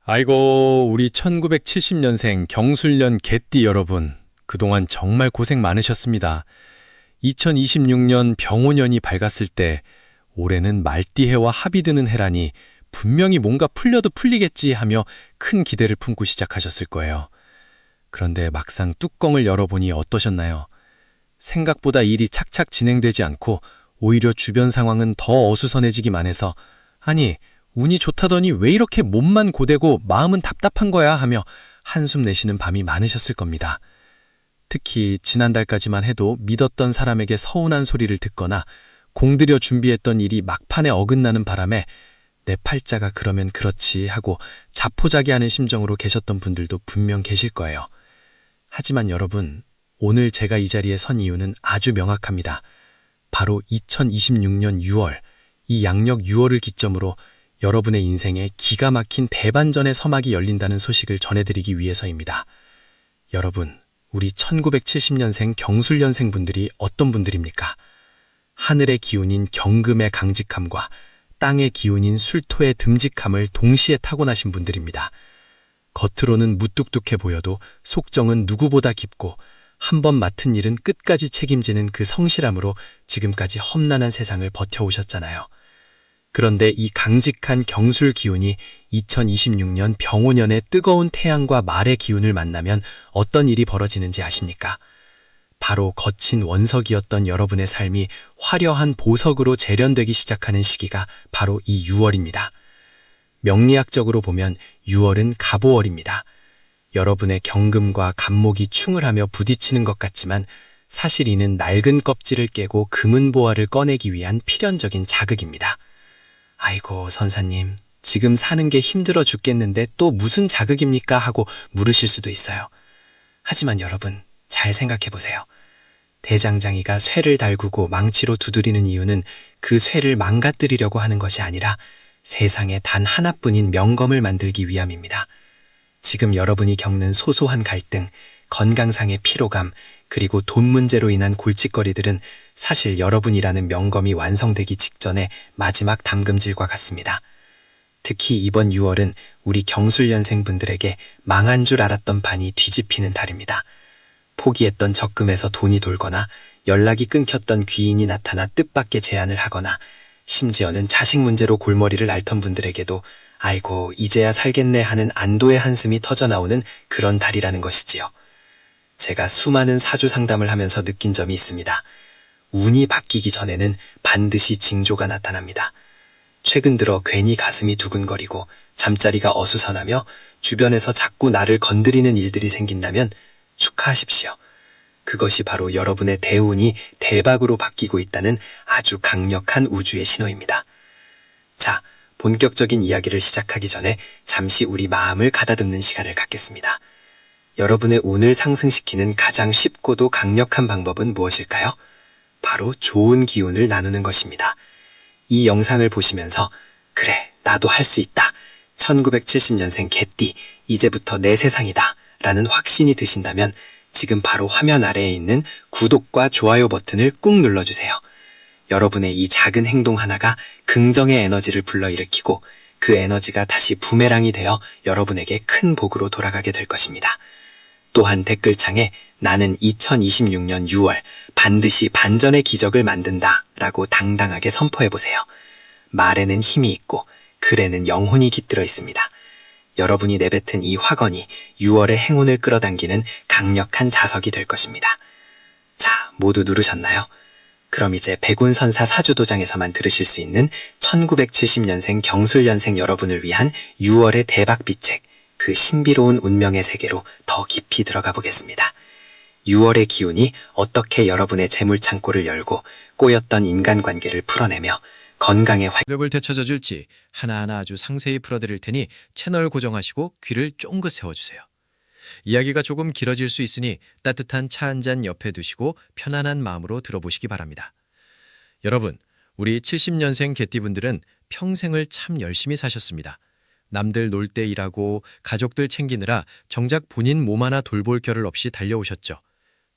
아이고, 우리 1970년생 경술련 개띠 여러분, 그동안 정말 고생 많으셨습니다. 2026년 병오년이 밝았을 때 올해는 말띠해와 합이 드는 해라니 분명히 뭔가 풀려도 풀리겠지 하며 큰 기대를 품고 시작하셨을 거예요. 그런데 막상 뚜껑을 열어보니 어떠셨나요? 생각보다 일이 착착 진행되지 않고 오히려 주변 상황은 더 어수선해지기만 해서 아니, 운이 좋다더니 왜 이렇게 몸만 고되고 마음은 답답한 거야 하며 한숨 내쉬는 밤이 많으셨을 겁니다. 특히 지난달까지만 해도 믿었던 사람에게 서운한 소리를 듣거나 공들여 준비했던 일이 막판에 어긋나는 바람에 내 팔자가 그러면 그렇지 하고 자포자기하는 심정으로 계셨던 분들도 분명 계실 거예요. 하지만 여러분, 오늘 제가 이 자리에 선 이유는 아주 명확합니다. 바로 2026년 6월, 이 양력 6월을 기점으로 여러분의 인생에 기가 막힌 대반전의 서막이 열린다는 소식을 전해드리기 위해서입니다. 여러분, 우리 1970년생 경술년생 분들이 어떤 분들입니까? 하늘의 기운인 경금의 강직함과 땅의 기운인 술토의 듬직함을 동시에 타고나신 분들입니다. 겉으로는 무뚝뚝해 보여도 속정은 누구보다 깊고 한 번 맡은 일은 끝까지 책임지는 그 성실함으로 지금까지 험난한 세상을 버텨오셨잖아요. 그런데 이 강직한 경술 기운이 2026년 병오년의 뜨거운 태양과 말의 기운을 만나면 어떤 일이 벌어지는지 아십니까? 바로 거친 원석이었던 여러분의 삶이 화려한 보석으로 재련되기 시작하는 시기가 바로 이 6월입니다. 명리학적으로 보면 6월은 갑오월입니다. 여러분의 경금과 갑목이 충을 하며 부딪히는 것 같지만 사실 이는 낡은 껍질을 깨고 금은보화를 꺼내기 위한 필연적인 자극입니다. 아이고 선사님, 지금 사는 게 힘들어 죽겠는데 또 무슨 자극입니까? 하고 물으실 수도 있어요. 하지만 여러분, 잘 생각해 보세요. 대장장이가 쇠를 달구고 망치로 두드리는 이유는 그 쇠를 망가뜨리려고 하는 것이 아니라 세상에 단 하나뿐인 명검을 만들기 위함입니다. 지금 여러분이 겪는 소소한 갈등, 건강상의 피로감, 그리고 돈 문제로 인한 골칫거리들은 사실 여러분이라는 명검이 완성되기 직전의 마지막 담금질과 같습니다. 특히 이번 6월은 우리 경술년생 분들에게 망한 줄 알았던 판이 뒤집히는 달입니다. 포기했던 적금에서 돈이 돌거나 연락이 끊겼던 귀인이 나타나 뜻밖의 제안을 하거나 심지어는 자식 문제로 골머리를 앓던 분들에게도 아이고 이제야 살겠네 하는 안도의 한숨이 터져나오는 그런 달이라는 것이지요. 제가 수많은 사주 상담을 하면서 느낀 점이 있습니다. 운이 바뀌기 전에는 반드시 징조가 나타납니다. 최근 들어 괜히 가슴이 두근거리고 잠자리가 어수선하며 주변에서 자꾸 나를 건드리는 일들이 생긴다면 축하하십시오. 그것이 바로 여러분의 대운이 대박으로 바뀌고 있다는 아주 강력한 우주의 신호입니다. 자, 본격적인 이야기를 시작하기 전에 잠시 우리 마음을 가다듬는 시간을 갖겠습니다. 여러분의 운을 상승시키는 가장 쉽고도 강력한 방법은 무엇일까요? 바로 좋은 기운을 나누는 것입니다. 이 영상을 보시면서 그래, 나도 할 수 있다. 1970년생 개띠, 이제부터 내 세상이다. 라는 확신이 드신다면 지금 바로 화면 아래에 있는 구독과 좋아요 버튼을 꾹 눌러주세요. 여러분의 이 작은 행동 하나가 긍정의 에너지를 불러일으키고 그 에너지가 다시 부메랑이 되어 여러분에게 큰 복으로 돌아가게 될 것입니다. 또한 댓글창에 나는 2026년 6월 반드시 반전의 기적을 만든다 라고 당당하게 선포해보세요. 말에는 힘이 있고 글에는 영혼이 깃들어 있습니다. 여러분이 내뱉은 이 화건이 6월의 행운을 끌어당기는 강력한 자석이 될 것입니다. 자, 모두 누르셨나요? 그럼 이제 백운선사 사주도장에서만 들으실 수 있는 1970년생 경술년생 여러분을 위한 6월의 대박비책, 그 신비로운 운명의 세계로 더 깊이 들어가 보겠습니다. 6월의 기운이 어떻게 여러분의 재물창고를 열고 꼬였던 인간관계를 풀어내며 건강의 력을 되찾아 줄지 하나하나 아주 상세히 풀어드릴 테니 채널 고정하시고 귀를 쫑긋 세워주세요. 이야기가 조금 길어질 수 있으니 따뜻한 차 한 잔 옆에 두시고 편안한 마음으로 들어보시기 바랍니다. 여러분, 우리 70년생 개띠분들은 평생을 참 열심히 사셨습니다. 남들 놀 때 일하고 가족들 챙기느라 정작 본인 몸 하나 돌볼 겨를 없이 달려오셨죠.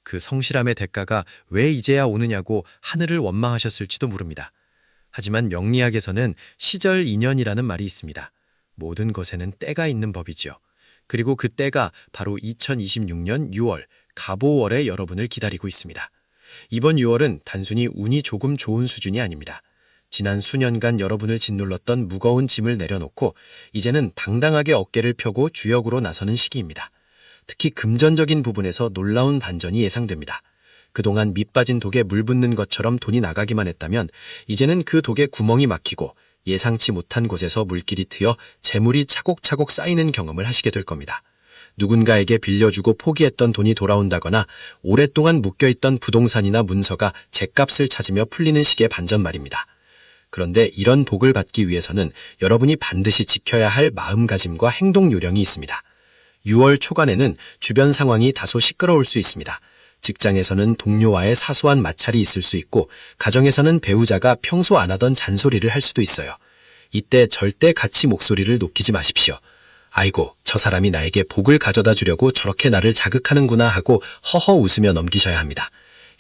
그 성실함의 대가가 왜 이제야 오느냐고 하늘을 원망하셨을지도 모릅니다. 하지만 명리학에서는 시절 인연이라는 말이 있습니다. 모든 것에는 때가 있는 법이지요. 그리고 그 때가 바로 2026년 6월 갑오월에 여러분을 기다리고 있습니다. 이번 6월은 단순히 운이 조금 좋은 수준이 아닙니다. 지난 수년간 여러분을 짓눌렀던 무거운 짐을 내려놓고 이제는 당당하게 어깨를 펴고 주역으로 나서는 시기입니다. 특히 금전적인 부분에서 놀라운 반전이 예상됩니다. 그동안 밑빠진 독에 물 붓는 것처럼 돈이 나가기만 했다면 이제는 그 독에 구멍이 막히고 예상치 못한 곳에서 물길이 트여 재물이 차곡차곡 쌓이는 경험을 하시게 될 겁니다. 누군가에게 빌려주고 포기했던 돈이 돌아온다거나 오랫동안 묶여있던 부동산이나 문서가 죗값을 찾으며 풀리는 식의 반전 말입니다. 그런데 이런 복을 받기 위해서는 여러분이 반드시 지켜야 할 마음가짐과 행동 요령이 있습니다. 6월 초반에는 주변 상황이 다소 시끄러울 수 있습니다. 직장에서는 동료와의 사소한 마찰이 있을 수 있고 가정에서는 배우자가 평소 안 하던 잔소리를 할 수도 있어요. 이때 절대 같이 목소리를 높이지 마십시오. 아이고, 저 사람이 나에게 복을 가져다 주려고 저렇게 나를 자극하는구나 하고 허허 웃으며 넘기셔야 합니다.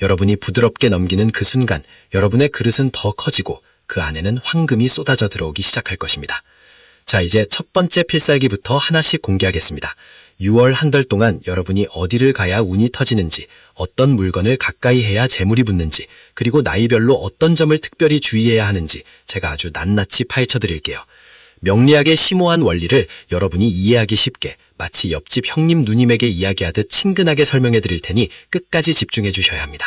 여러분이 부드럽게 넘기는 그 순간 여러분의 그릇은 더 커지고 그 안에는 황금이 쏟아져 들어오기 시작할 것입니다. 자, 이제 첫 번째 필살기부터 하나씩 공개하겠습니다. 6월 한 달 동안 여러분이 어디를 가야 운이 터지는지, 어떤 물건을 가까이 해야 재물이 붙는지, 그리고 나이별로 어떤 점을 특별히 주의해야 하는지 제가 아주 낱낱이 파헤쳐 드릴게요. 명리학의 심오한 원리를 여러분이 이해하기 쉽게 마치 옆집 형님 누님에게 이야기하듯 친근하게 설명해 드릴 테니 끝까지 집중해 주셔야 합니다.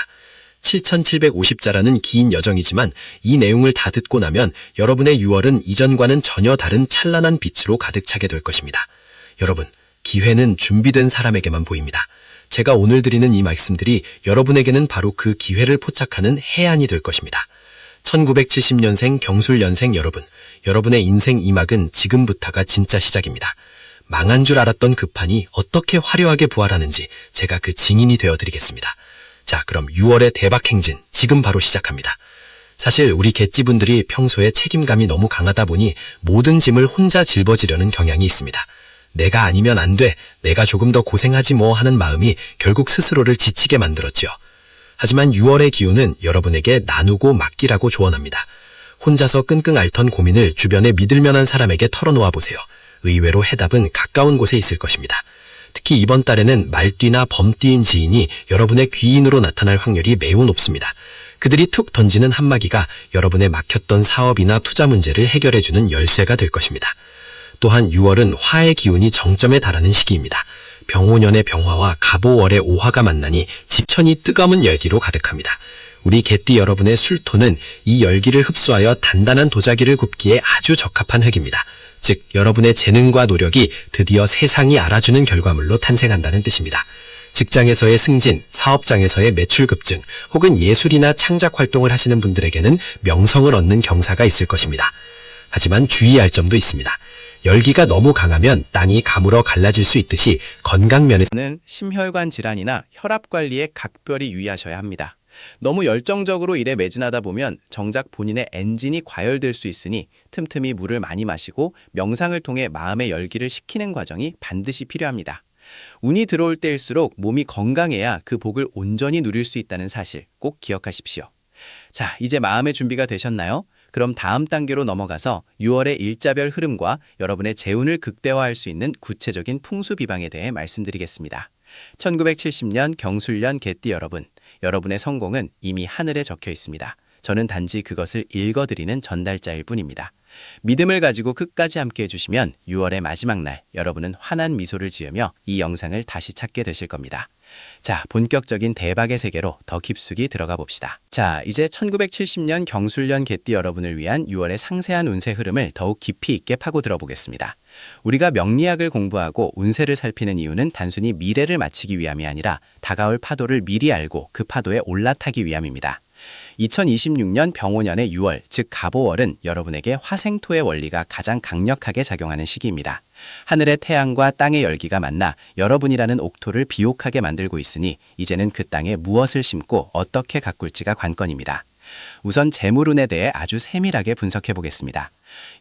7750자라는 긴 여정이지만 이 내용을 다 듣고 나면 여러분의 6월은 이전과는 전혀 다른 찬란한 빛으로 가득 차게 될 것입니다. 여러분, 기회는 준비된 사람에게만 보입니다. 제가 오늘 드리는 이 말씀들이 여러분에게는 바로 그 기회를 포착하는 해안이 될 것입니다. 1970년생 경술년생 여러분, 여러분의 인생 2막은 지금부터가 진짜 시작입니다. 망한 줄 알았던 그 판이 어떻게 화려하게 부활하는지 제가 그 증인이 되어드리겠습니다. 자, 그럼 6월의 대박 행진 지금 바로 시작합니다. 사실 우리 갯지분들이 평소에 책임감이 너무 강하다 보니 모든 짐을 혼자 짊어지려는 경향이 있습니다. 내가 아니면 안 돼, 내가 조금 더 고생하지 뭐 하는 마음이 결국 스스로를 지치게 만들었지요. 하지만 6월의 기운은 여러분에게 나누고 맡기라고 조언합니다. 혼자서 끙끙 앓던 고민을 주변에 믿을 만한 사람에게 털어놓아 보세요. 의외로 해답은 가까운 곳에 있을 것입니다. 특히 이번 달에는 말띠나 범띠인 지인이 여러분의 귀인으로 나타날 확률이 매우 높습니다. 그들이 툭 던지는 한마디가 여러분의 막혔던 사업이나 투자 문제를 해결해주는 열쇠가 될 것입니다. 또한 6월은 화의 기운이 정점에 달하는 시기입니다. 병오년의 병화와 갑오월의 오화가 만나니 지천이 뜨거운 열기로 가득합니다. 우리 개띠 여러분의 술토는 이 열기를 흡수하여 단단한 도자기를 굽기에 아주 적합한 흙입니다. 즉, 여러분의 재능과 노력이 드디어 세상이 알아주는 결과물로 탄생한다는 뜻입니다. 직장에서의 승진, 사업장에서의 매출 급증, 혹은 예술이나 창작 활동을 하시는 분들에게는 명성을 얻는 경사가 있을 것입니다. 하지만 주의할 점도 있습니다. 열기가 너무 강하면 땅이 가물어 갈라질 수 있듯이 건강 면에서는 심혈관 질환이나 혈압 관리에 각별히 유의하셔야 합니다. 너무 열정적으로 일에 매진하다 보면 정작 본인의 엔진이 과열될 수 있으니 틈틈이 물을 많이 마시고 명상을 통해 마음의 열기를 식히는 과정이 반드시 필요합니다. 운이 들어올 때일수록 몸이 건강해야 그 복을 온전히 누릴 수 있다는 사실 꼭 기억하십시오. 자, 이제 마음의 준비가 되셨나요? 그럼 다음 단계로 넘어가서 6월의 일자별 흐름과 여러분의 재운을 극대화할 수 있는 구체적인 풍수 비방에 대해 말씀드리겠습니다. 1970년 경술년 개띠 여러분, 여러분의 성공은 이미 하늘에 적혀 있습니다. 저는 단지 그것을 읽어드리는 전달자일 뿐입니다. 믿음을 가지고 끝까지 함께 해주시면 6월의 마지막 날 여러분은 환한 미소를 지으며 이 영상을 다시 찾게 되실 겁니다. 자, 본격적인 대박의 세계로 더 깊숙이 들어가 봅시다. 자, 이제 1970년 경술년 개띠 여러분을 위한 6월의 상세한 운세 흐름을 더욱 깊이 있게 파고들어 보겠습니다. 우리가 명리학을 공부하고 운세를 살피는 이유는 단순히 미래를 맞히기 위함이 아니라 다가올 파도를 미리 알고 그 파도에 올라타기 위함입니다. 2026년 병오년의 6월, 즉 갑오월은 여러분에게 화생토의 원리가 가장 강력하게 작용하는 시기입니다. 하늘의 태양과 땅의 열기가 만나 여러분이라는 옥토를 비옥하게 만들고 있으니 이제는 그 땅에 무엇을 심고 어떻게 가꿀지가 관건입니다. 우선 재물운에 대해 아주 세밀하게 분석해 보겠습니다.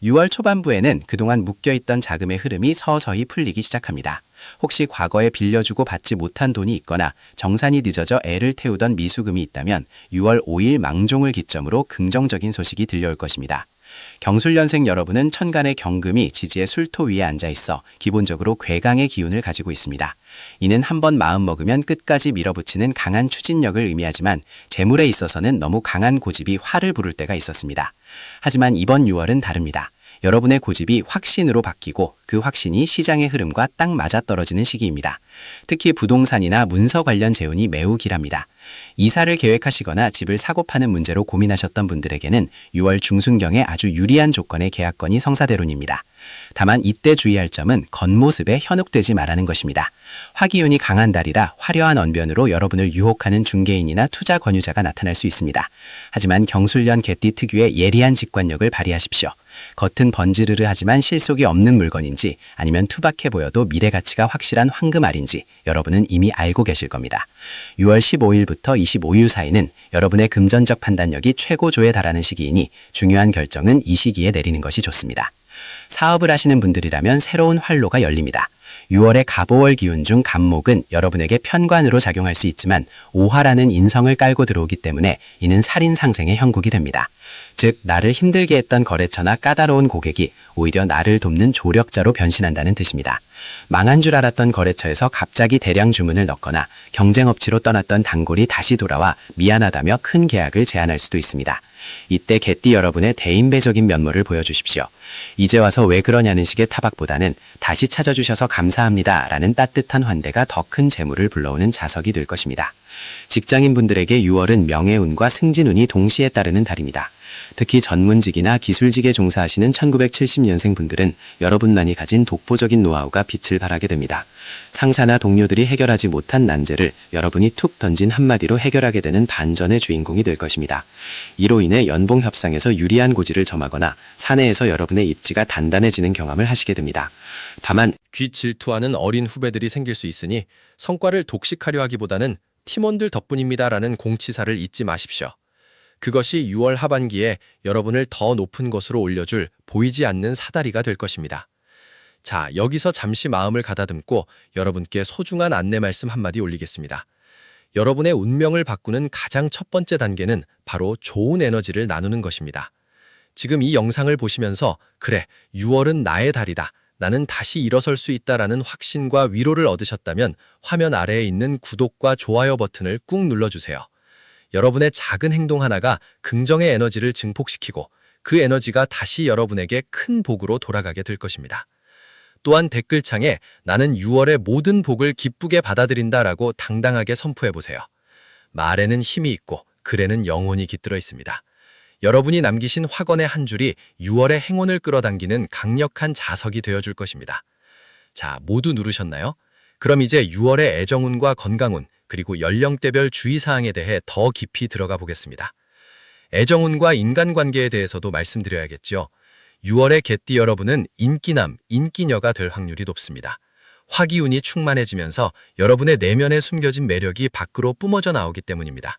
6월 초반부에는 그동안 묶여있던 자금의 흐름이 서서히 풀리기 시작합니다. 혹시 과거에 빌려주고 받지 못한 돈이 있거나 정산이 늦어져 애를 태우던 미수금이 있다면 6월 5일 망종을 기점으로 긍정적인 소식이 들려올 것입니다. 경술년생 여러분은 천간의 경금이 지지의 술토 위에 앉아 있어 기본적으로 괴강의 기운을 가지고 있습니다. 이는 한번 마음 먹으면 끝까지 밀어붙이는 강한 추진력을 의미하지만 재물에 있어서는 너무 강한 고집이 화를 부를 때가 있었습니다. 하지만 이번 6월은 다릅니다. 여러분의 고집이 확신으로 바뀌고 그 확신이 시장의 흐름과 딱 맞아떨어지는 시기입니다. 특히 부동산이나 문서 관련 재운이 매우 길합니다. 이사를 계획하시거나 집을 사고 파는 문제로 고민하셨던 분들에게는 6월 중순경에 아주 유리한 조건의 계약건이 성사대론입니다. 다만 이때 주의할 점은 겉모습에 현혹되지 말라는 것입니다. 화기운이 강한 달이라 화려한 언변으로 여러분을 유혹하는 중개인이나 투자 권유자가 나타날 수 있습니다. 하지만 경술년 개띠 특유의 예리한 직관력을 발휘하십시오. 겉은 번지르르 하지만 실속이 없는 물건인지 아니면 투박해 보여도 미래 가치가 확실한 황금알인지 여러분은 이미 알고 계실 겁니다. 6월 15일부터 25일 사이는 여러분의 금전적 판단력이 최고조에 달하는 시기이니 중요한 결정은 이 시기에 내리는 것이 좋습니다. 사업을 하시는 분들이라면 새로운 활로가 열립니다. 6월의 갑오월 기운 중 갑목은 여러분에게 편관으로 작용할 수 있지만 오화라는 인성을 깔고 들어오기 때문에 이는 살인 상생의 형국이 됩니다. 즉 나를 힘들게 했던 거래처나 까다로운 고객이 오히려 나를 돕는 조력자로 변신한다는 뜻입니다. 망한 줄 알았던 거래처에서 갑자기 대량 주문을 넣거나 경쟁업체로 떠났던 단골이 다시 돌아와 미안하다며 큰 계약을 제안할 수도 있습니다. 이때 개띠 여러분의 대인배적인 면모를 보여주십시오. 이제 와서 왜 그러냐는 식의 타박보다는 다시 찾아주셔서 감사합니다 라는 따뜻한 환대가 더 큰 재물을 불러오는 자석이 될 것입니다. 직장인분들에게 6월은 명예운과 승진운이 동시에 따르는 달입니다. 특히 전문직이나 기술직에 종사하시는 1970년생 분들은 여러분만이 가진 독보적인 노하우가 빛을 발하게 됩니다. 상사나 동료들이 해결하지 못한 난제를 여러분이 툭 던진 한마디로 해결하게 되는 반전의 주인공이 될 것입니다. 이로 인해 연봉 협상에서 유리한 고지를 점하거나 사내에서 여러분의 입지가 단단해지는 경험을 하시게 됩니다. 다만 귀 질투하는 어린 후배들이 생길 수 있으니 성과를 독식하려 하기보다는 팀원들 덕분입니다라는 공치사를 잊지 마십시오. 그것이 6월 하반기에 여러분을 더 높은 곳으로 올려줄 보이지 않는 사다리가 될 것입니다. 자, 여기서 잠시 마음을 가다듬고 여러분께 소중한 안내 말씀 한마디 올리겠습니다. 여러분의 운명을 바꾸는 가장 첫 번째 단계는 바로 좋은 에너지를 나누는 것입니다. 지금 이 영상을 보시면서 그래, 6월은 나의 달이다. 나는 다시 일어설 수 있다라는 확신과 위로를 얻으셨다면 화면 아래에 있는 구독과 좋아요 버튼을 꾹 눌러주세요. 여러분의 작은 행동 하나가 긍정의 에너지를 증폭시키고 그 에너지가 다시 여러분에게 큰 복으로 돌아가게 될 것입니다. 또한 댓글창에 나는 6월의 모든 복을 기쁘게 받아들인다라고 당당하게 선포해보세요. 말에는 힘이 있고 글에는 영혼이 깃들어 있습니다. 여러분이 남기신 확언의 한 줄이 6월의 행운을 끌어당기는 강력한 자석이 되어줄 것입니다. 자, 모두 누르셨나요? 그럼 이제 6월의 애정운과 건강운, 그리고 연령대별 주의사항에 대해 더 깊이 들어가 보겠습니다. 애정운과 인간관계에 대해서도 말씀드려야겠죠. 6월의 개띠 여러분은 인기남, 인기녀가 될 확률이 높습니다. 화기운이 충만해지면서 여러분의 내면에 숨겨진 매력이 밖으로 뿜어져 나오기 때문입니다.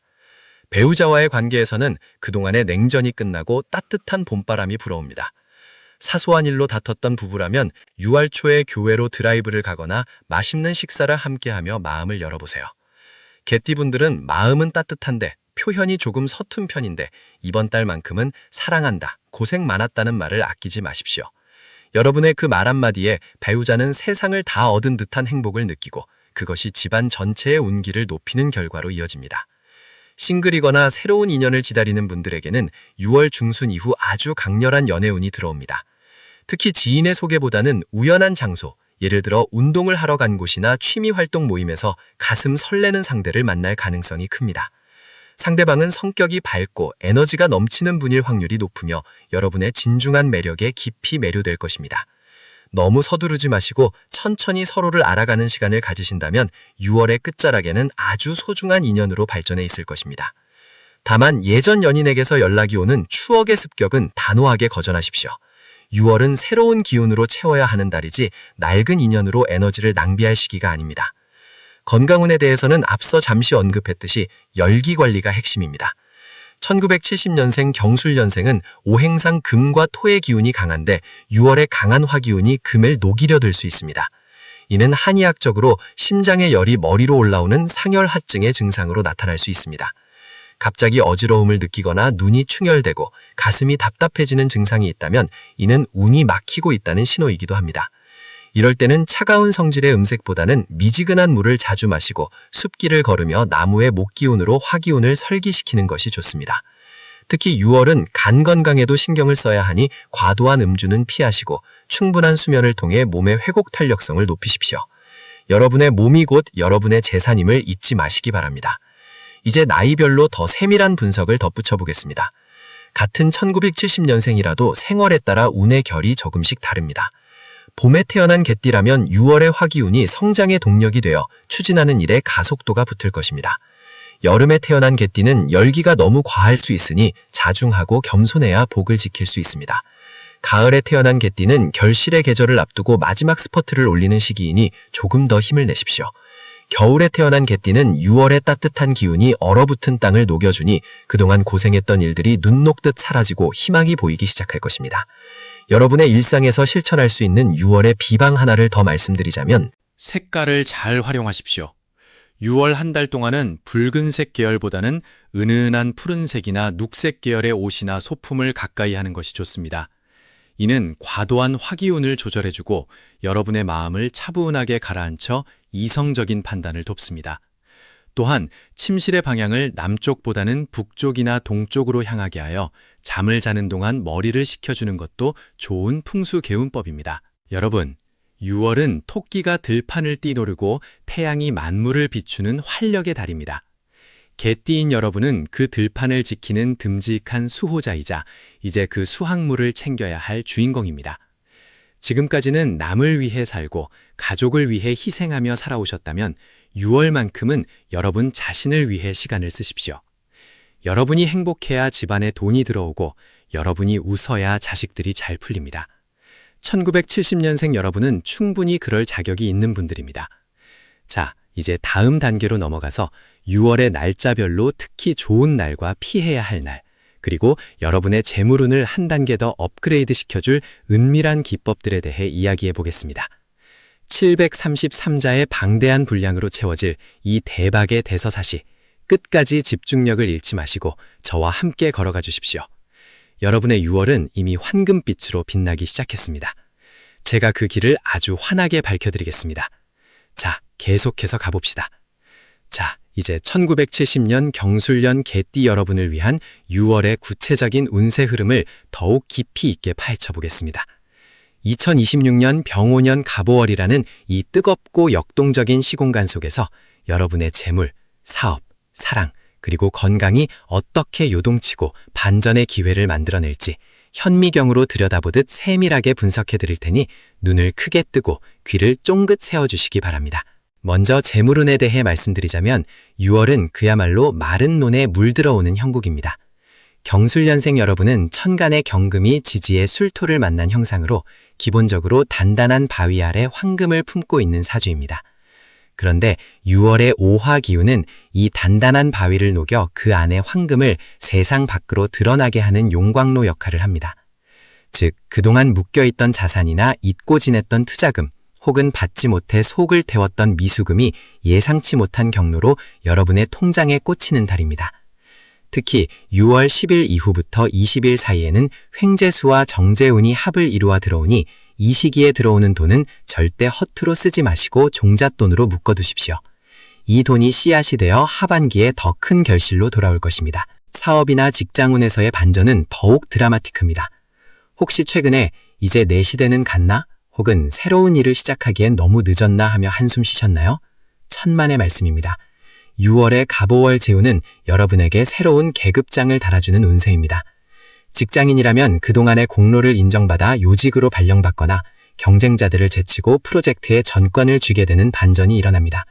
배우자와의 관계에서는 그동안의 냉전이 끝나고 따뜻한 봄바람이 불어옵니다. 사소한 일로 다퉜던 부부라면 6월 초에 교회로 드라이브를 가거나 맛있는 식사를 함께하며 마음을 열어보세요. 개띠분들은 마음은 따뜻한데 표현이 조금 서툰 편인데 이번 달만큼은 사랑한다, 고생 많았다는 말을 아끼지 마십시오. 여러분의 그 말 한마디에 배우자는 세상을 다 얻은 듯한 행복을 느끼고 그것이 집안 전체의 운기를 높이는 결과로 이어집니다. 싱글이거나 새로운 인연을 기다리는 분들에게는 6월 중순 이후 아주 강렬한 연애운이 들어옵니다. 특히 지인의 소개보다는 우연한 장소, 예를 들어 운동을 하러 간 곳이나 취미활동 모임에서 가슴 설레는 상대를 만날 가능성이 큽니다. 상대방은 성격이 밝고 에너지가 넘치는 분일 확률이 높으며 여러분의 진중한 매력에 깊이 매료될 것입니다. 너무 서두르지 마시고 천천히 서로를 알아가는 시간을 가지신다면 6월의 끝자락에는 아주 소중한 인연으로 발전해 있을 것입니다. 다만 예전 연인에게서 연락이 오는 추억의 습격은 단호하게 거절하십시오. 6월은 새로운 기운으로 채워야 하는 달이지 낡은 인연으로 에너지를 낭비할 시기가 아닙니다. 건강운에 대해서는 앞서 잠시 언급했듯이 열기 관리가 핵심입니다. 1970년생 경술년생은 오행상 금과 토의 기운이 강한데 6월의 강한 화기운이 금을 녹이려 들 수 있습니다. 이는 한의학적으로 심장의 열이 머리로 올라오는 상열하증의 증상으로 나타날 수 있습니다. 갑자기 어지러움을 느끼거나 눈이 충혈되고 가슴이 답답해지는 증상이 있다면 이는 운이 막히고 있다는 신호이기도 합니다. 이럴 때는 차가운 성질의 음색보다는 미지근한 물을 자주 마시고 숲길을 걸으며 나무의 목기운으로 화기운을 설기시키는 것이 좋습니다. 특히 6월은 간 건강에도 신경을 써야 하니 과도한 음주는 피하시고 충분한 수면을 통해 몸의 회복 탄력성을 높이십시오. 여러분의 몸이 곧 여러분의 재산임을 잊지 마시기 바랍니다. 이제 나이별로 더 세밀한 분석을 덧붙여 보겠습니다. 같은 1970년생이라도 생월에 따라 운의 결이 조금씩 다릅니다. 봄에 태어난 개띠라면 6월의 화기운이 성장의 동력이 되어 추진하는 일에 가속도가 붙을 것입니다. 여름에 태어난 개띠는 열기가 너무 과할 수 있으니 자중하고 겸손해야 복을 지킬 수 있습니다. 가을에 태어난 개띠는 결실의 계절을 앞두고 마지막 스퍼트를 올리는 시기이니 조금 더 힘을 내십시오. 겨울에 태어난 개띠는 6월의 따뜻한 기운이 얼어붙은 땅을 녹여주니 그동안 고생했던 일들이 눈 녹듯 사라지고 희망이 보이기 시작할 것입니다. 여러분의 일상에서 실천할 수 있는 6월의 비방 하나를 더 말씀드리자면 색깔을 잘 활용하십시오. 6월 한 달 동안은 붉은색 계열보다는 은은한 푸른색이나 녹색 계열의 옷이나 소품을 가까이 하는 것이 좋습니다. 이는 과도한 화기운을 조절해주고 여러분의 마음을 차분하게 가라앉혀 이성적인 판단을 돕습니다. 또한 침실의 방향을 남쪽보다는 북쪽이나 동쪽으로 향하게 하여 잠을 자는 동안 머리를 식혀주는 것도 좋은 풍수개운법입니다. 여러분, 6월은 토끼가 들판을 뛰노르고 태양이 만물을 비추는 활력의 달입니다. 개띠인 여러분은 그 들판을 지키는 듬직한 수호자이자 이제 그 수확물을 챙겨야 할 주인공입니다. 지금까지는 남을 위해 살고 가족을 위해 희생하며 살아오셨다면 6월만큼은 여러분 자신을 위해 시간을 쓰십시오. 여러분이 행복해야 집안에 돈이 들어오고 여러분이 웃어야 자식들이 잘 풀립니다. 1970년생 여러분은 충분히 그럴 자격이 있는 분들입니다. 자, 이제 다음 단계로 넘어가서 6월의 날짜별로 특히 좋은 날과 피해야 할 날, 그리고 여러분의 재물운을 한 단계 더 업그레이드 시켜줄 은밀한 기법들에 대해 이야기해 보겠습니다. 733자의 방대한 분량으로 채워질 이 대박의 대서사시, 끝까지 집중력을 잃지 마시고 저와 함께 걸어가 주십시오. 여러분의 6월은 이미 황금빛으로 빛나기 시작했습니다. 제가 그 길을 아주 환하게 밝혀드리겠습니다. 자, 계속해서 가봅시다. 자, 이제 1970년 경술년 개띠 여러분을 위한 6월의 구체적인 운세 흐름을 더욱 깊이 있게 파헤쳐 보겠습니다. 2026년 병오년 갑오월이라는 이 뜨겁고 역동적인 시공간 속에서 여러분의 재물, 사업, 사랑, 그리고 건강이 어떻게 요동치고 반전의 기회를 만들어낼지 현미경으로 들여다보듯 세밀하게 분석해 드릴 테니 눈을 크게 뜨고 귀를 쫑긋 세워주시기 바랍니다. 먼저 재물운에 대해 말씀드리자면 6월은 그야말로 마른 논에 물 들어오는 형국입니다. 경술년생 여러분은 천간의 경금이 지지의 술토를 만난 형상으로 기본적으로 단단한 바위 아래 황금을 품고 있는 사주입니다. 그런데 6월의 오화 기운은 이 단단한 바위를 녹여 그 안에 황금을 세상 밖으로 드러나게 하는 용광로 역할을 합니다. 즉, 그동안 묶여있던 자산이나 잊고 지냈던 투자금, 혹은 받지 못해 속을 태웠던 미수금이 예상치 못한 경로로 여러분의 통장에 꽂히는 달입니다. 특히 6월 10일 이후부터 20일 사이에는 횡재수와 정재운이 합을 이루어 들어오니 이 시기에 들어오는 돈은 절대 허투루 쓰지 마시고 종잣돈으로 묶어두십시오. 이 돈이 씨앗이 되어 하반기에 더 큰 결실로 돌아올 것입니다. 사업이나 직장운에서의 반전은 더욱 드라마틱합니다. 혹시 최근에 이제 내 시대는 갔나? 혹은 새로운 일을 시작하기엔 너무 늦었나 하며 한숨 쉬셨나요? 천만의 말씀입니다. 6월의 갑오월 재운은 여러분에게 새로운 계급장을 달아주는 운세입니다. 직장인이라면 그동안의 공로를 인정받아 요직으로 발령받거나 경쟁자들을 제치고 프로젝트에 전권을 쥐게 되는 반전이 일어납니다.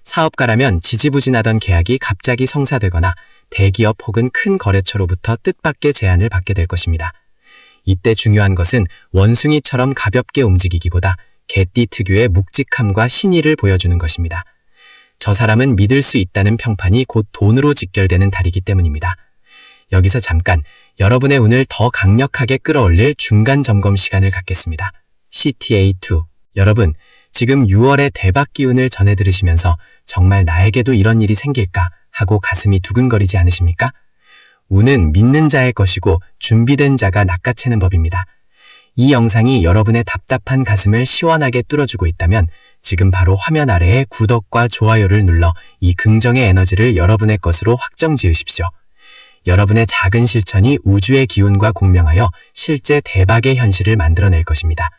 사업가라면 지지부진하던 계약이 갑자기 성사되거나 대기업 혹은 큰 거래처로부터 뜻밖의 제안을 받게 될 것입니다. 이때 중요한 것은 원숭이처럼 가볍게 움직이기보다 개띠 특유의 묵직함과 신의를 보여주는 것입니다. 저 사람은 믿을 수 있다는 평판이 곧 돈으로 직결되는 달이기 때문입니다. 여기서 잠깐 여러분의 운을 더 강력하게 끌어올릴 중간 점검 시간을 갖겠습니다. CTA2. 여러분, 지금 6월의 대박 기운을 전해 들으시면서 정말 나에게도 이런 일이 생길까 하고 가슴이 두근거리지 않으십니까? 운은 믿는 자의 것이고 준비된 자가 낚아채는 법입니다. 이 영상이 여러분의 답답한 가슴을 시원하게 뚫어주고 있다면 지금 바로 화면 아래에 구독과 좋아요를 눌러 이 긍정의 에너지를 여러분의 것으로 확정 지으십시오. 여러분의 작은 실천이 우주의 기운과 공명하여 실제 대박의 현실을 만들어낼 것입니다.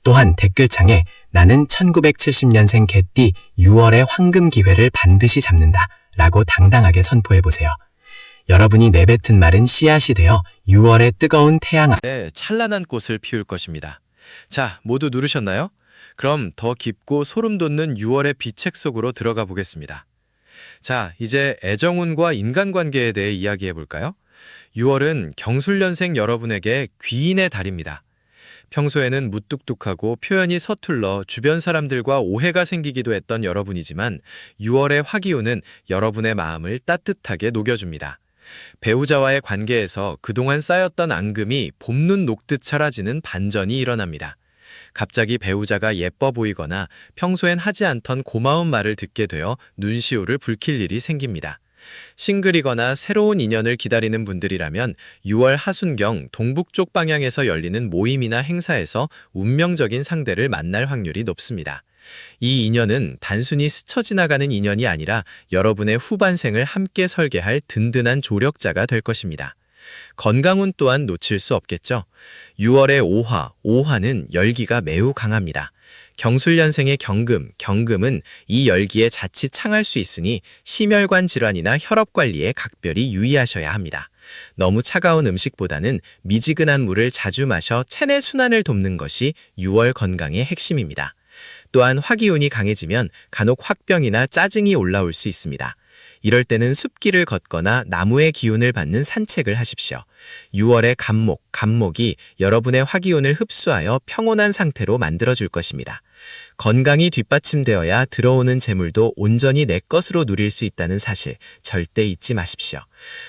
또한 댓글창에 나는 1970년생 개띠 6월의 황금 기회를 반드시 잡는다 라고 당당하게 선포해보세요. 여러분이 내뱉은 말은 씨앗이 되어 6월의 뜨거운 태양 네, 찬란한 꽃을 피울 것입니다. 자, 모두 누르셨나요? 그럼 더 깊고 소름 돋는 6월의 비책 속으로 들어가 보겠습니다. 자, 이제 애정운과 인간관계에 대해 이야기해 볼까요? 6월은 경술년생 여러분에게 귀인의 달입니다. 평소에는 무뚝뚝하고 표현이 서툴러 주변 사람들과 오해가 생기기도 했던 여러분이지만 6월의 화기운은 여러분의 마음을 따뜻하게 녹여줍니다. 배우자와의 관계에서 그동안 쌓였던 앙금이 봄눈 녹듯 사라지는 반전이 일어납니다. 갑자기 배우자가 예뻐 보이거나 평소엔 하지 않던 고마운 말을 듣게 되어 눈시울을 붉힐 일이 생깁니다. 싱글이거나 새로운 인연을 기다리는 분들이라면 6월 하순경 동북쪽 방향에서 열리는 모임이나 행사에서 운명적인 상대를 만날 확률이 높습니다. 이 인연은 단순히 스쳐 지나가는 인연이 아니라 여러분의 후반생을 함께 설계할 든든한 조력자가 될 것입니다. 건강운 또한 놓칠 수 없겠죠. 6월의 오화는 열기가 매우 강합니다. 경술년생의 경금은 이 열기에 자칫 창할 수 있으니 심혈관 질환이나 혈압 관리에 각별히 유의하셔야 합니다. 너무 차가운 음식보다는 미지근한 물을 자주 마셔 체내 순환을 돕는 것이 6월 건강의 핵심입니다. 또한 화기운이 강해지면 간혹 화병이나 짜증이 올라올 수 있습니다. 이럴 때는 숲길을 걷거나 나무의 기운을 받는 산책을 하십시오. 6월의 간목이 여러분의 화기운을 흡수하여 평온한 상태로 만들어줄 것입니다. 건강이 뒷받침되어야 들어오는 재물도 온전히 내 것으로 누릴 수 있다는 사실 절대 잊지 마십시오.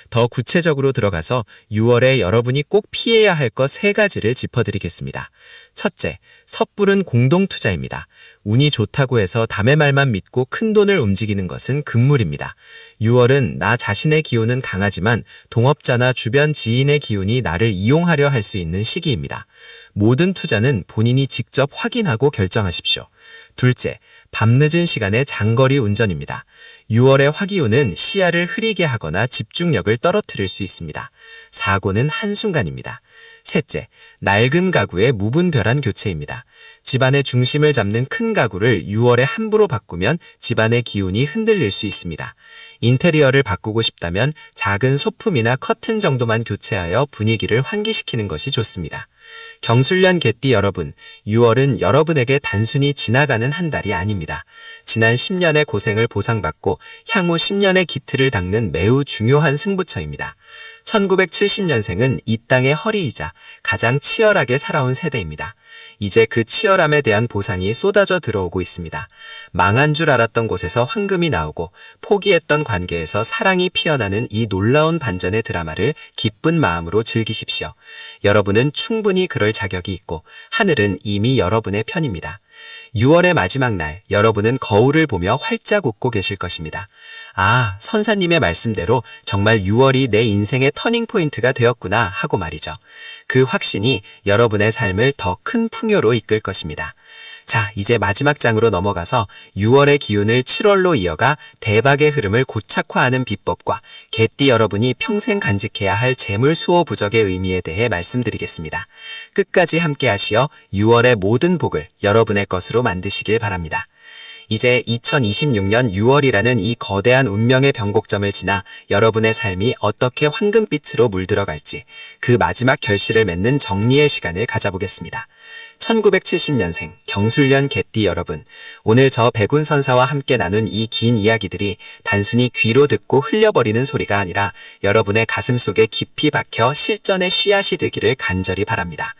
더 구체적으로 들어가서 6월에 여러분이 꼭 피해야 할 것 3가지를 짚어드리겠습니다. 첫째, 섣부른 공동투자입니다. 운이 좋다고 해서 남의 말만 믿고 큰 돈을 움직이는 것은 금물입니다. 6월은 나 자신의 기운은 강하지만 동업자나 주변 지인의 기운이 나를 이용하려 할 수 있는 시기입니다. 모든 투자는 본인이 직접 확인하고 결정하십시오. 둘째, 밤늦은 시간에 장거리 운전입니다. 6월의 화기운은 시야를 흐리게 하거나 집중력을 떨어뜨릴 수 있습니다. 사고는 한순간입니다. 셋째, 낡은 가구의 무분별한 교체입니다. 집안의 중심을 잡는 큰 가구를 6월에 함부로 바꾸면 집안의 기운이 흔들릴 수 있습니다. 인테리어를 바꾸고 싶다면 작은 소품이나 커튼 정도만 교체하여 분위기를 환기시키는 것이 좋습니다. 경술년 개띠 여러분, 6월은 여러분에게 단순히 지나가는 한 달이 아닙니다. 지난 10년의 고생을 보상받고 향후 10년의 기틀을 닦는 매우 중요한 승부처입니다. 1970년생은 이 땅의 허리이자 가장 치열하게 살아온 세대입니다. 이제 그 치열함에 대한 보상이 쏟아져 들어오고 있습니다. 망한 줄 알았던 곳에서 황금이 나오고 포기했던 관계에서 사랑이 피어나는 이 놀라운 반전의 드라마를 기쁜 마음으로 즐기십시오. 여러분은 충분히 그럴 자격이 있고 하늘은 이미 여러분의 편입니다. 6월의 마지막 날, 여러분은 거울을 보며 활짝 웃고 계실 것입니다. 아, 선사님의 말씀대로 정말 6월이 내 인생의 터닝포인트가 되었구나 하고 말이죠. 그 확신이 여러분의 삶을 더 큰 풍요로 이끌 것입니다. 자, 이제 마지막 장으로 넘어가서 6월의 기운을 7월로 이어가 대박의 흐름을 고착화하는 비법과 개띠 여러분이 평생 간직해야 할 재물 수호 부적의 의미에 대해 말씀드리겠습니다. 끝까지 함께 하시어 6월의 모든 복을 여러분의 것으로 만드시길 바랍니다. 이제 2026년 6월이라는 이 거대한 운명의 변곡점을 지나 여러분의 삶이 어떻게 황금빛으로 물들어갈지 그 마지막 결실을 맺는 정리의 시간을 가져보겠습니다. 1970년생 경술년 개띠 여러분, 오늘 저 백운선사와 함께 나눈 이 긴 이야기들이 단순히 귀로 듣고 흘려버리는 소리가 아니라 여러분의 가슴 속에 깊이 박혀 실전의 씨앗이 되기를 간절히 바랍니다.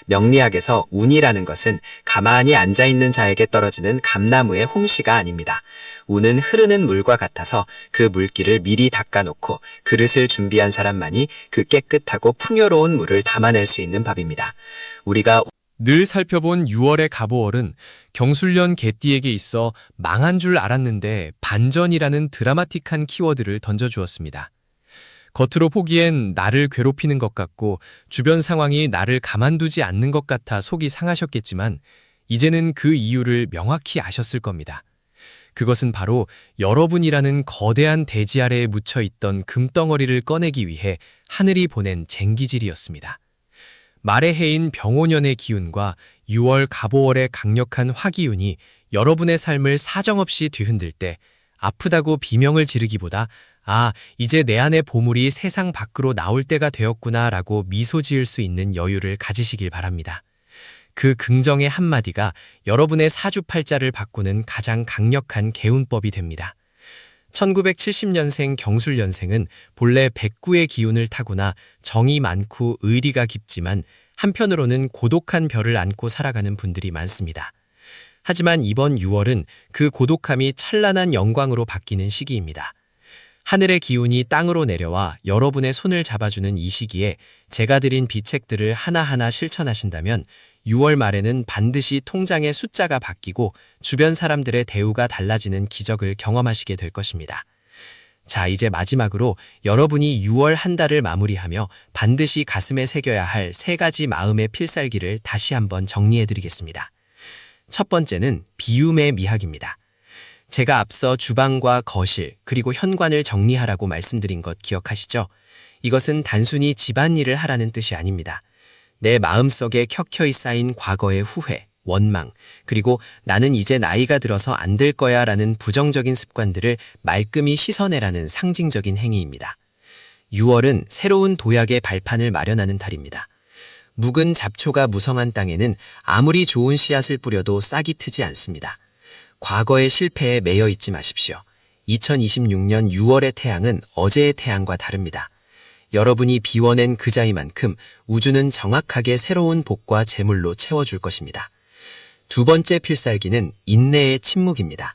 명리학에서 운이라는 것은 가만히 앉아있는 자에게 떨어지는 감나무의 홍시가 아닙니다. 운은 흐르는 물과 같아서 그 물기를 미리 닦아놓고 그릇을 준비한 사람만이 그 깨끗하고 풍요로운 물을 담아낼 수 있는 밥입니다. 우리가 늘 살펴본 6월의 갑오월은 경술련 개띠에게 있어 망한 줄 알았는데 반전이라는 드라마틱한 키워드를 던져주었습니다. 겉으로 보기엔 나를 괴롭히는 것 같고 주변 상황이 나를 가만두지 않는 것 같아 속이 상하셨겠지만 이제는 그 이유를 명확히 아셨을 겁니다. 그것은 바로 여러분이라는 거대한 대지 아래에 묻혀있던 금덩어리를 꺼내기 위해 하늘이 보낸 쟁기질이었습니다. 말의 해인 병오년의 기운과 6월 갑오월의 강력한 화기운이 여러분의 삶을 사정없이 뒤흔들 때 아프다고 비명을 지르기보다 아, 이제 내 안의 보물이 세상 밖으로 나올 때가 되었구나 라고 미소 지을 수 있는 여유를 가지시길 바랍니다. 그 긍정의 한마디가 여러분의 사주팔자를 바꾸는 가장 강력한 개운법이 됩니다. 1970년생 경술년생은 본래 백구의 기운을 타고나 정이 많고 의리가 깊지만 한편으로는 고독한 별을 안고 살아가는 분들이 많습니다. 하지만 이번 6월은 그 고독함이 찬란한 영광으로 바뀌는 시기입니다. 하늘의 기운이 땅으로 내려와 여러분의 손을 잡아주는 이 시기에 제가 드린 비책들을 하나하나 실천하신다면 6월 말에는 반드시 통장의 숫자가 바뀌고 주변 사람들의 대우가 달라지는 기적을 경험하시게 될 것입니다. 자, 이제 마지막으로 여러분이 6월 한 달을 마무리하며 반드시 가슴에 새겨야 할 3가지 마음의 필살기를 다시 한번 정리해드리겠습니다. 첫 번째는 비움의 미학입니다. 제가 앞서 주방과 거실 그리고 현관을 정리하라고 말씀드린 것 기억하시죠? 이것은 단순히 집안일을 하라는 뜻이 아닙니다. 내 마음속에 켜켜이 쌓인 과거의 후회, 원망, 그리고 나는 이제 나이가 들어서 안 될 거야 라는 부정적인 습관들을 말끔히 씻어내라는 상징적인 행위입니다. 6월은 새로운 도약의 발판을 마련하는 달입니다. 묵은 잡초가 무성한 땅에는 아무리 좋은 씨앗을 뿌려도 싹이 트지 않습니다. 과거의 실패에 매여 있지 마십시오. 2026년 6월의 태양은 어제의 태양과 다릅니다. 여러분이 비워낸 그자이만큼 우주는 정확하게 새로운 복과 재물로 채워줄 것입니다. 두 번째 필살기는 인내의 침묵입니다.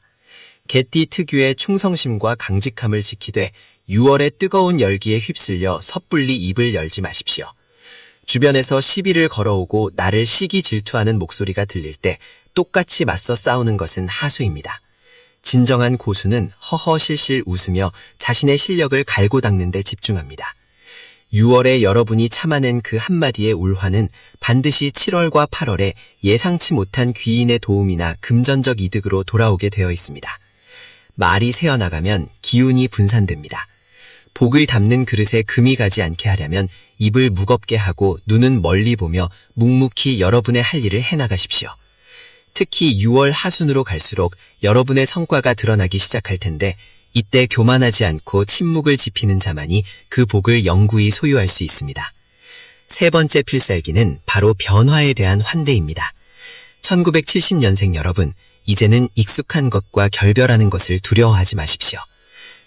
개띠 특유의 충성심과 강직함을 지키되 6월의 뜨거운 열기에 휩쓸려 섣불리 입을 열지 마십시오. 주변에서 시비를 걸어오고 나를 시기 질투하는 목소리가 들릴 때 똑같이 맞서 싸우는 것은 하수입니다. 진정한 고수는 허허실실 웃으며 자신의 실력을 갈고 닦는 데 집중합니다. 6월에 여러분이 참아낸 그 한마디의 울화는 반드시 7월과 8월에 예상치 못한 귀인의 도움이나 금전적 이득으로 돌아오게 되어 있습니다. 말이 새어나가면 기운이 분산됩니다. 복을 담는 그릇에 금이 가지 않게 하려면 입을 무겁게 하고 눈은 멀리 보며 묵묵히 여러분의 할 일을 해나가십시오. 특히 6월 하순으로 갈수록 여러분의 성과가 드러나기 시작할 텐데 이때 교만하지 않고 침묵을 지피는 자만이 그 복을 영구히 소유할 수 있습니다. 세 번째 필살기는 바로 변화에 대한 환대입니다. 1970년생 여러분, 이제는 익숙한 것과 결별하는 것을 두려워하지 마십시오.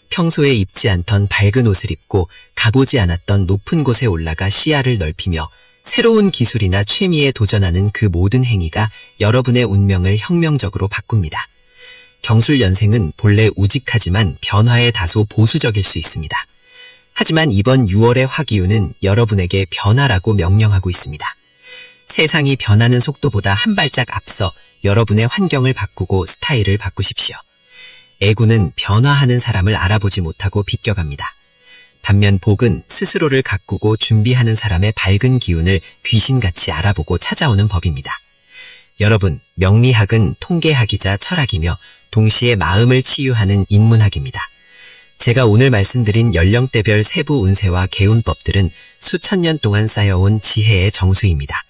평소에 입지 않던 밝은 옷을 입고 가보지 않았던 높은 곳에 올라가 시야를 넓히며 새로운 기술이나 취미에 도전하는 그 모든 행위가 여러분의 운명을 혁명적으로 바꿉니다. 경술연생은 본래 우직하지만 변화에 다소 보수적일 수 있습니다. 하지만 이번 6월의 화기운은 여러분에게 변화라고 명령하고 있습니다. 세상이 변하는 속도보다 한 발짝 앞서 여러분의 환경을 바꾸고 스타일을 바꾸십시오. 애구는 변화하는 사람을 알아보지 못하고 비껴갑니다. 반면 복은 스스로를 가꾸고 준비하는 사람의 밝은 기운을 귀신같이 알아보고 찾아오는 법입니다. 여러분, 명리학은 통계학이자 철학이며 동시에 마음을 치유하는 인문학입니다. 제가 오늘 말씀드린 연령대별 세부 운세와 개운법들은 수천 년 동안 쌓여온 지혜의 정수입니다.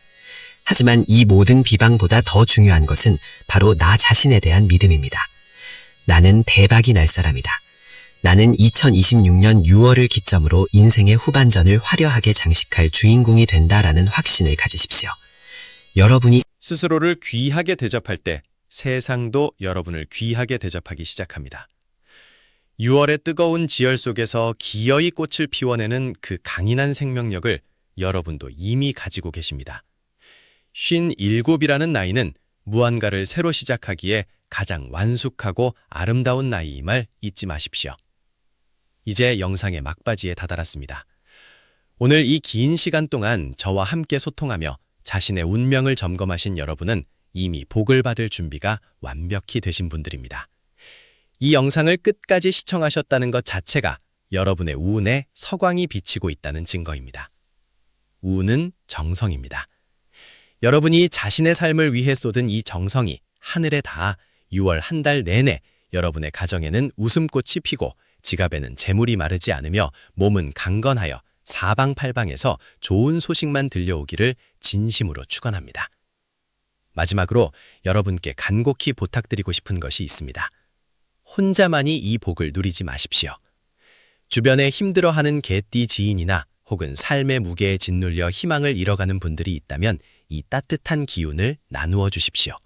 하지만 이 모든 비방보다 더 중요한 것은 바로 나 자신에 대한 믿음입니다. 나는 대박이 날 사람이다. 나는 2026년 6월을 기점으로 인생의 후반전을 화려하게 장식할 주인공이 된다라는 확신을 가지십시오. 여러분이 스스로를 귀하게 대접할 때 세상도 여러분을 귀하게 대접하기 시작합니다. 6월의 뜨거운 지열 속에서 기어이 꽃을 피워내는 그 강인한 생명력을 여러분도 이미 가지고 계십니다. 57이라는 나이는 무언가를 새로 시작하기에 가장 완숙하고 아름다운 나이임을 잊지 마십시오. 이제 영상의 막바지에 다다랐습니다. 오늘 이 긴 시간 동안 저와 함께 소통하며 자신의 운명을 점검하신 여러분은 이미 복을 받을 준비가 완벽히 되신 분들입니다. 이 영상을 끝까지 시청하셨다는 것 자체가 여러분의 운에 서광이 비치고 있다는 증거입니다. 운은 정성입니다. 여러분이 자신의 삶을 위해 쏟은 이 정성이 하늘에 닿아 6월 한 달 내내 여러분의 가정에는 웃음꽃이 피고 지갑에는 재물이 마르지 않으며 몸은 강건하여 사방팔방에서 좋은 소식만 들려오기를 진심으로 축원합니다. 마지막으로 여러분께 간곡히 부탁드리고 싶은 것이 있습니다. 혼자만이 이 복을 누리지 마십시오. 주변에 힘들어하는 개띠 지인이나 혹은 삶의 무게에 짓눌려 희망을 잃어가는 분들이 있다면 이 따뜻한 기운을 나누어 주십시오.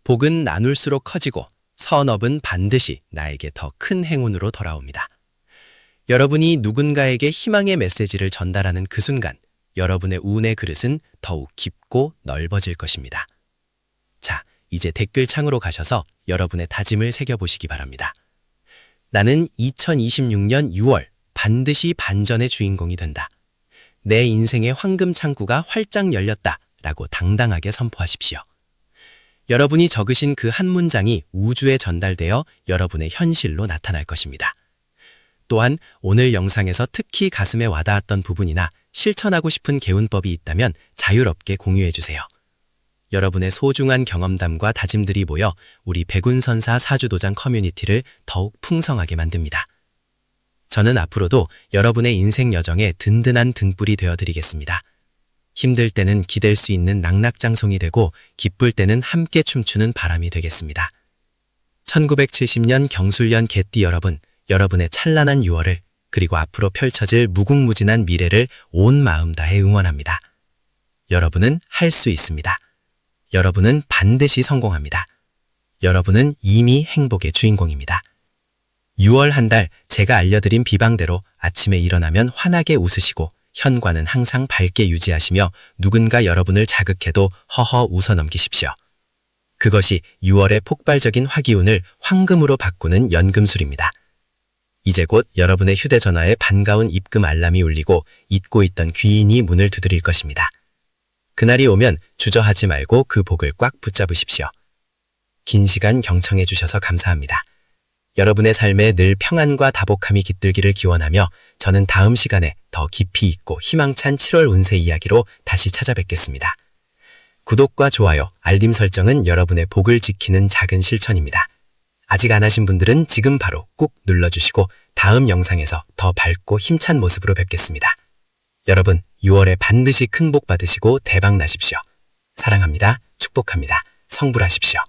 복은 나눌수록 커지고 선업은 반드시 나에게 더 큰 행운으로 돌아옵니다. 여러분이 누군가에게 희망의 메시지를 전달하는 그 순간 여러분의 운의 그릇은 더욱 깊고 넓어질 것입니다. 자, 이제 댓글창으로 가셔서 여러분의 다짐을 새겨보시기 바랍니다. 나는 2026년 6월 반드시 반전의 주인공이 된다. 내 인생의 황금 창구가 활짝 열렸다 라고 당당하게 선포하십시오. 여러분이 적으신 그 한 문장이 우주에 전달되어 여러분의 현실로 나타날 것입니다. 또한 오늘 영상에서 특히 가슴에 와닿았던 부분이나 실천하고 싶은 개운법이 있다면 자유롭게 공유해주세요. 여러분의 소중한 경험담과 다짐들이 모여 우리 백운선사 사주도장 커뮤니티를 더욱 풍성하게 만듭니다. 저는 앞으로도 여러분의 인생 여정에 든든한 등불이 되어드리겠습니다. 힘들 때는 기댈 수 있는 낙낙장송이 되고 기쁠 때는 함께 춤추는 바람이 되겠습니다. 1970년 경술년 개띠 여러분, 여러분의 찬란한 6월을 그리고 앞으로 펼쳐질 무궁무진한 미래를 온 마음 다해 응원합니다. 여러분은 할 수 있습니다. 여러분은 반드시 성공합니다. 여러분은 이미 행복의 주인공입니다. 6월 한 달 제가 알려드린 비방대로 아침에 일어나면 환하게 웃으시고 현관은 항상 밝게 유지하시며 누군가 여러분을 자극해도 허허 웃어 넘기십시오. 그것이 6월의 폭발적인 화기운을 황금으로 바꾸는 연금술입니다. 이제 곧 여러분의 휴대전화에 반가운 입금 알람이 울리고 잊고 있던 귀인이 문을 두드릴 것입니다. 그날이 오면 주저하지 말고 그 복을 꽉 붙잡으십시오. 긴 시간 경청해 주셔서 감사합니다. 여러분의 삶에 늘 평안과 다복함이 깃들기를 기원하며 저는 다음 시간에 더 깊이 있고 희망찬 7월 운세 이야기로 다시 찾아뵙겠습니다. 구독과 좋아요, 알림 설정은 여러분의 복을 지키는 작은 실천입니다. 아직 안 하신 분들은 지금 바로 꾹 눌러주시고 다음 영상에서 더 밝고 힘찬 모습으로 뵙겠습니다. 여러분, 6월에 반드시 큰 복 받으시고 대박 나십시오. 사랑합니다. 축복합니다. 성불하십시오.